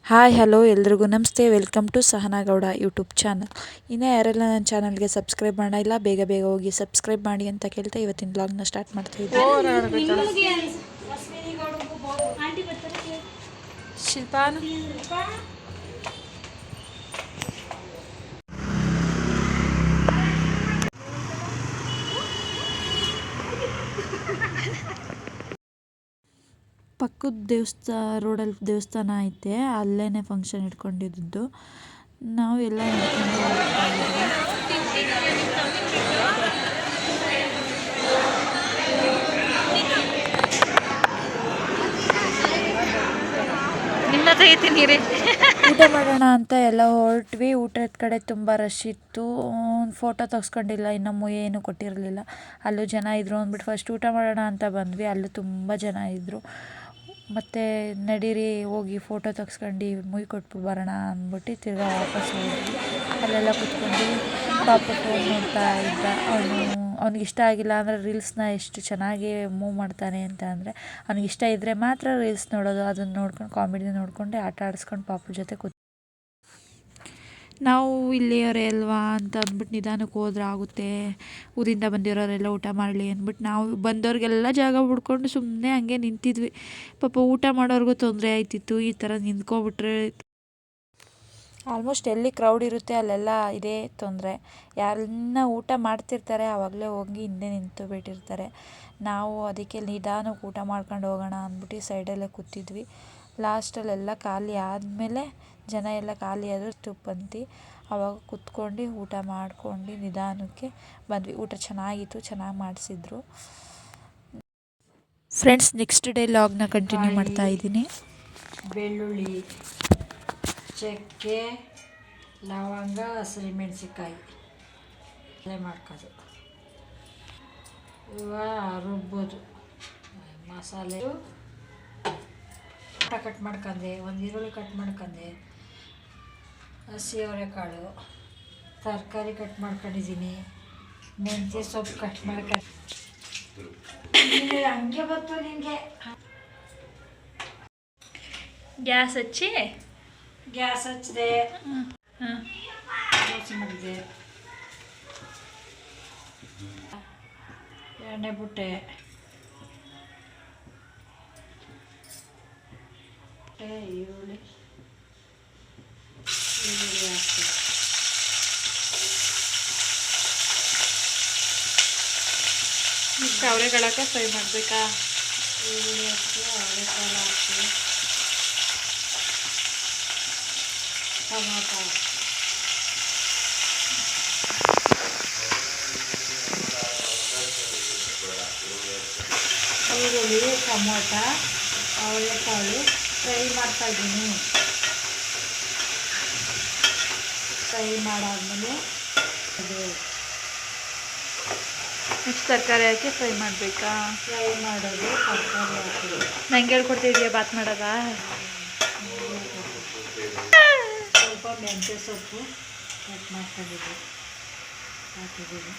Hi hello ಎಲ್ರಿಗೂ ನಮಸ್ತೆ. Welcome to Sahana Gowda YouTube channel. ಇನ್ನೂ ಯಾರೆಲ್ಲ ನನ್ನ ಚಾನಲ್ಗೆ ಸಬ್ಸ್ಕ್ರೈಬ್ ಮಾಡಿಲ್ಲ ಬೇಗ ಬೇಗ ಹೋಗಿ ಸಬ್ಸ್ಕ್ರೈಬ್ ಮಾಡಿ ಅಂತ ಕೇಳ್ತಾ ಇವತ್ತಿನ ಬ್ಲಾಗ್ನ ಸ್ಟಾರ್ಟ್ ಮಾಡ್ತಾ ಇದ್ದೀನಿ. ಶಿಲ್ಪಾನು ಪಕ್ಕದ ರೋಡಲ್ಲಿ ದೇವಸ್ಥಾನ ಐತೆ, ಅಲ್ಲೇ ಫಂಕ್ಷನ್ ಇಟ್ಕೊಂಡಿದ್ದು. ನಾವು ಎಲ್ಲ ನಡ್ಕೊಂಡು ಹೋಗ್ತಾ ಇದ್ವಿ. ಊಟ ಮಾಡೋಣ ಅಂತ ಎಲ್ಲ ಹೊರಟ್ವಿ. ಊಟದ ಕಡೆ ತುಂಬ ರಶ್ ಇತ್ತು. ಫೋಟೋ ತೆಗ್ಸ್ಕೊಂಡಿಲ್ಲ, ಇನ್ನೂ ಏನು ಕೊಟ್ಟಿರಲಿಲ್ಲ. ಅಲ್ಲೂ ಜನ ಇದ್ದರು ಅಂದ್ಬಿಟ್ಟು ಫಸ್ಟ್ ಊಟ ಮಾಡೋಣ ಅಂತ ಬಂದ್ವಿ. ಅಲ್ಲೂ ತುಂಬ ಜನ ಇದ್ದರು. ಮತ್ತು ನಡೀರಿ ಹೋಗಿ ಫೋಟೋ ತೆಗ್ಸ್ಕೊಂಡು ಮುಯ್ ಕೊಟ್ಬಿಟ್ಟು ಬರೋಣ ಅಂದ್ಬಿಟ್ಟು ತಿರ್ಗಾ ವಾಪಸ್ ಹೋದ್ವಿ. ಅಲ್ಲೆಲ್ಲ ಕುತ್ಕೊಂಡು ಪಾಪ ಫೋನ್ ನೋಡ್ತಾ ಇದ್ದ. ಅವ್ನಿಗೆ ಇಷ್ಟ ಆಗಿಲ್ಲ ಅಂದರೆ ರೀಲ್ಸ್ನ ಎಷ್ಟು ಚೆನ್ನಾಗಿ ಮೂವ್ ಮಾಡ್ತಾನೆ ಅಂತ ಅಂದರೆ, ಅವ್ನಿಗೆ ಇಷ್ಟ ಇದ್ದರೆ ಮಾತ್ರ ರೀಲ್ಸ್ ನೋಡೋದು. ಅದನ್ನು ನೋಡ್ಕೊಂಡು ಕಾಮಿಡಿ ನೋಡಿಕೊಂಡೆ ಆಟ ಆಡಿಸ್ಕೊಂಡು ಪಾಪು ಜೊತೆ ನಾವು ಇಲ್ಲಿಯವರೇ ಅಲ್ವಾ ಅಂತ ಅಂದ್ಬಿಟ್ಟು ನಿಧಾನಕ್ಕೆ ಹೋದ್ರೆ ಆಗುತ್ತೆ, ಊರಿಂದ ಬಂದಿರೋರೆಲ್ಲ ಊಟ ಮಾಡಲಿ ಅಂದ್ಬಿಟ್ಟು ನಾವು ಬಂದವ್ರಿಗೆಲ್ಲ ಜಾಗ ಬಿಡ್ಕೊಂಡು ಸುಮ್ಮನೆ ಹಂಗೆ ನಿಂತಿದ್ವಿ. ಪಾಪ ಊಟ ಮಾಡೋರ್ಗೂ ತೊಂದರೆ ಆಯ್ತಿತ್ತು. ಈ ಥರ ನಿಂತ್ಕೊಬಿಟ್ರೆ ಆಲ್ಮೋಸ್ಟ್ ಎಲ್ಲಿ ಕ್ರೌಡ್ ಇರುತ್ತೆ ಅಲ್ಲೆಲ್ಲ ಇದೇ ತೊಂದರೆ. ಯಾರನ್ನ ಊಟ ಮಾಡ್ತಿರ್ತಾರೆ ಆವಾಗಲೇ ಹೋಗಿ ಹಿಂದೆ ನಿಂತು ಬಿಟ್ಟಿರ್ತಾರೆ. ನಾವು ಅದಕ್ಕೆ ನಿಧಾನಕ್ಕೆ ಊಟ ಮಾಡ್ಕೊಂಡು ಹೋಗೋಣ ಅಂದ್ಬಿಟ್ಟು ಸೈಡಲ್ಲೇ ಕೂತಿದ್ವಿ. ಲಾಸ್ಟಲ್ಲೆಲ್ಲ ಖಾಲಿ ಆದಮೇಲೆ ಜನ ಎಲ್ಲ ಖಾಲಿ ಆದರೂ ಬಂತು. ಆವಾಗ ಕುತ್ಕೊಂಡು ಊಟ ಮಾಡ್ಕೊಂಡು ನಿಧಾನಕ್ಕೆ ಬಂದ್ವಿ. ಊಟ ಚೆನ್ನಾಗಿತ್ತು, ಚೆನ್ನಾಗಿ ಮಾಡಿಸಿದ್ರು. ಫ್ರೆಂಡ್ಸ್, ನೆಕ್ಸ್ಟ್ ಡೇ ಲಾಗ್ನ ಕಂಟಿನ್ಯೂ ಮಾಡ್ತಾ ಇದ್ದೀನಿ. ಬೆಳ್ಳುಳ್ಳಿ, ಚಕ್ಕೆ, ಲವಂಗ, ಹಸಿಮೆಣ್ಸಿಕಾಯಿ ಮಾಡ್ಕೋದು, ರುಬ್ಬೋದು. ಮಸಾಲೆ ಕಟ್ ಮಾಡ್ಕೊಂಡೆ, ಒಂದು ಈರುಳ್ಳಿ ಕಟ್ ಮಾಡ್ಕೊಂಡೆ, ಹಸಿ ಅವರೆಕಾಳು ತರಕಾರಿ ಕಟ್ ಮಾಡ್ಕೊಂಡಿದ್ದೀನಿ, ಮೆಂತ್ಯ ಸೊಪ್ಪು ಕಟ್ ಮಾಡ್ಕೊಂಡು ಹಂಗೆ ಬಂತು ನಿನಗೆ. ಗ್ಯಾಸ್ ಹಚ್ಚಿದೆ, ದೋಸೆ ಮಾಡಿದೆ, ಎಣ್ಣೆ ಬಿಟ್ಟೆ, ಈರುಳ್ಳಿ ಹಾಕ್ತೀನಿ. ಅವರೆಕಾಳಕ್ಕೆ ಫ್ರೈ ಮಾಡಬೇಕಾ? ಈರುಳ್ಳಿ ಹಾಕಿ ಅವರೆಕಾಳು ಹಾಕಿ ಟೊಮಾಟೊ ಈರುಳ್ಳಿ ಟೊಮೊಟೊ ಅವರೆಕಾಳು ಫ್ರೈ ಮಾಡ್ತಾಯಿದ್ದೀನಿ. ಫ್ರೈ ಮಾಡಾದ್ಮೇಲೆ ಅದು ನೆಕ್ಸ್ಟ್ ತರಕಾರಿ ಹಾಕಿ ಫ್ರೈ ಮಾಡಬೇಕಾ? ಫ್ರೈ ಮಾಡೋದು ತರಕಾರಿ ಹಾಕೋದು. ನಂಗೆ ಹೇಳ್ಕೊಡ್ತಿದ್ಯಾ ಬಾತ್ ಮಾಡೋದ? ಸ್ವಲ್ಪ ಮೆಂತ್ಯ ಸೊಪ್ಪು ಕಟ್ ಮಾಡ್ಕೊಂಡಿದ್ದು ಹಾಕಿದ್ದೀನಿ.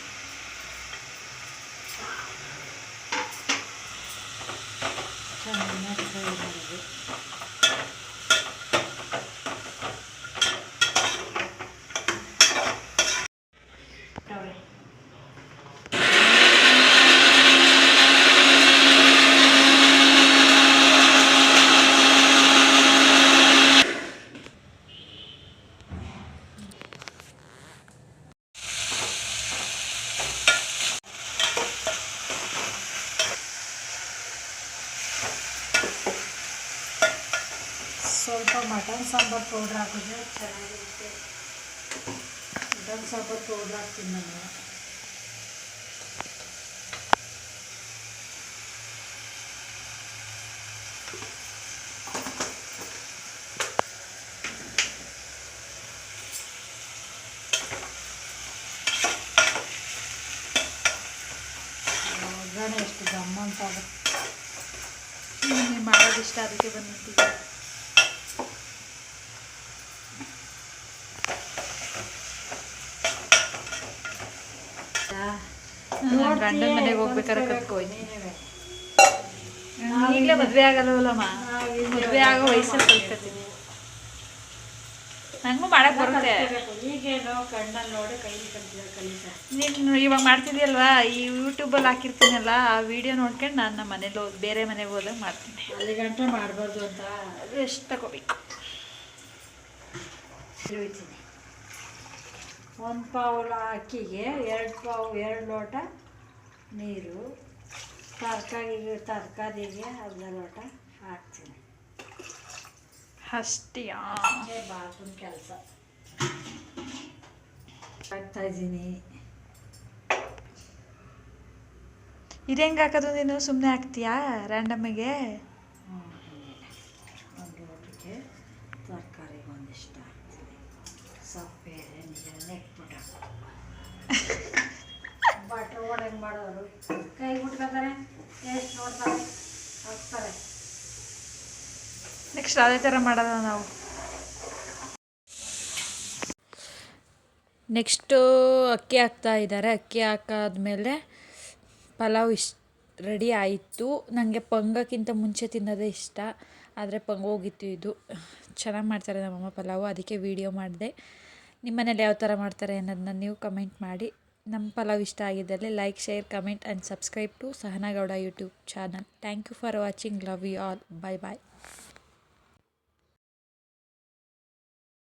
ಚೆನ್ನಾಗಿ ಫ್ರೈ ಮಾಡೋದು. ಸ್ವಲ್ಪ ಮಟನ್ ಸಾಂಬಾರು ಪೌಡ್ರ್ ಹಾಕಿದ್ರೆ ಚೆನ್ನಾಗಿರುತ್ತೆ. ಮಟನ್ ಸಾಂಬಾರು ಪೌಡ್ರ್ ಹಾಕ್ತೀನಿ ನಾನು. ಒಗ್ಗರಣೆ ಎಷ್ಟು ಗಮ್ಮಂತ ಆಗುತ್ತೆ. ನೀವು ಮಾಡೋದು ಇಷ್ಟ, ಅದಕ್ಕೆ ಬಂದ್ಬಿಟ್ಟಿದೆ. ಗಂಡನ ಮನೆಗೆ ಹೋಗ್ಬೇಕಾದ್ರೆ ಕರ್ಕೋಯ್ತು. ಈಗಲೇ ಮದುವೆ ಆಗಲ್ಲವಲ್ಲಮ್ಮ, ಮದುವೆ ಆಗೋ ವಯಸ್ಸಲ್ಲಿ ಕಲ್ತ್ಕೊತೀನಿ. ನನಗೂ ಮಾಡಕ್ಕೆ ಬರುತ್ತೆ. ಈಗೇನು ಕಣ್ಣಲ್ಲಿ ನೋಡಿ ಕೈಲಿ ಕಲಿತಾ. ನೀನು ಇವಾಗ ಮಾಡ್ತಿದ್ದೀಯಲ್ವಾ, ಈ ಯೂಟ್ಯೂಬಲ್ಲಿ ಹಾಕಿರ್ತೀನಲ್ಲ, ಆ ವಿಡಿಯೋ ನೋಡ್ಕೊಂಡು ನಾನು ನಮ್ಮ ಮನೇಲಿ ಬೇರೆ ಮನೆಗೆ ಹೋದಾಗ ಮಾಡ್ತೀನಿ. ಅಲ್ಲಿ ಗಂಟೆ ಮಾಡಬಾರ್ದು ಅಂತ ಎಷ್ಟು ತಗೋಬೇಕು. ತಿರುವಿತೀನಿ. 1 ಪಾವು ಅಕ್ಕಿಗೆ 2 ಲೋಟ ನೀರು, ತರಕಾರಿಗೆ ಅರ್ಧ ಲೋಟ ಹಾಕ್ತೀನಿ. ಅಷ್ಟೇಯಾ? ಬಾಗಿನ ಕೆಲಸ ಹಾಕ್ತಾಯಿದ್ದೀನಿ. ಇದು ಹೆಂಗೆ ಹಾಕೋದು? ನೀನು ಸುಮ್ಮನೆ ಹಾಕ್ತೀಯಾ ರ್ಯಾಂಡಮ್ಮಿಗೆ? ಒಂದು ಲೋಟಕ್ಕೆ ತರಕಾರಿಗೆ ಒಂದಿಷ್ಟು ಹಾಕ್ತೀನಿ. ಸೊಪ್ಪೆ ನೆಟ್ಬಿಟ್ಟು ಬಟ್ರು ಓಡಂಗೆ ಮಾಡೋರು ಕೈ ಬಿಟ್ಕೊತಾರೆ, ಎಷ್ಟು ನೋಡ್ತಾರೆ ಹಾಕ್ತಾರೆ. ನೆಕ್ಸ್ಟ್ ಅದೇ ಥರ ಮಾಡೋದ ನಾವು. ನೆಕ್ಸ್ಟು ಅಕ್ಕಿ ಹಾಕ್ತಾ ಇದ್ದಾರೆ. ಅಕ್ಕಿ ಹಾಕಾದ್ಮೇಲೆ ಪಲಾವ್ ರೆಡಿ ಆಯಿತು. ನನಗೆ ಪೊಂಗಕ್ಕಿಂತ ಮುಂಚೆ ತಿನ್ನೋದೇ ಇಷ್ಟ, ಆದರೆ ಪೊಂಗೋಗಿತ್ತು. ಇದು ಚೆನ್ನಾಗಿ ಮಾಡ್ತಾರೆ ನಮ್ಮಮ್ಮ ಪಲಾವು, ಅದಕ್ಕೆ ವೀಡಿಯೋ ಮಾಡಿದೆ. ನಿಮ್ಮ ಮನೇಲಿ ಯಾವ ಥರ ಮಾಡ್ತಾರೆ ಅನ್ನೋದನ್ನ ನೀವು ಕಮೆಂಟ್ ಮಾಡಿ. ನಮ್ಮ ಪಲಾವ್ ಇಷ್ಟ ಆಗಿದ್ದಲ್ಲಿ like, share, comment and subscribe to Sahana Gowda YouTube channel. Thank you for watching. Love you all. Bye bye.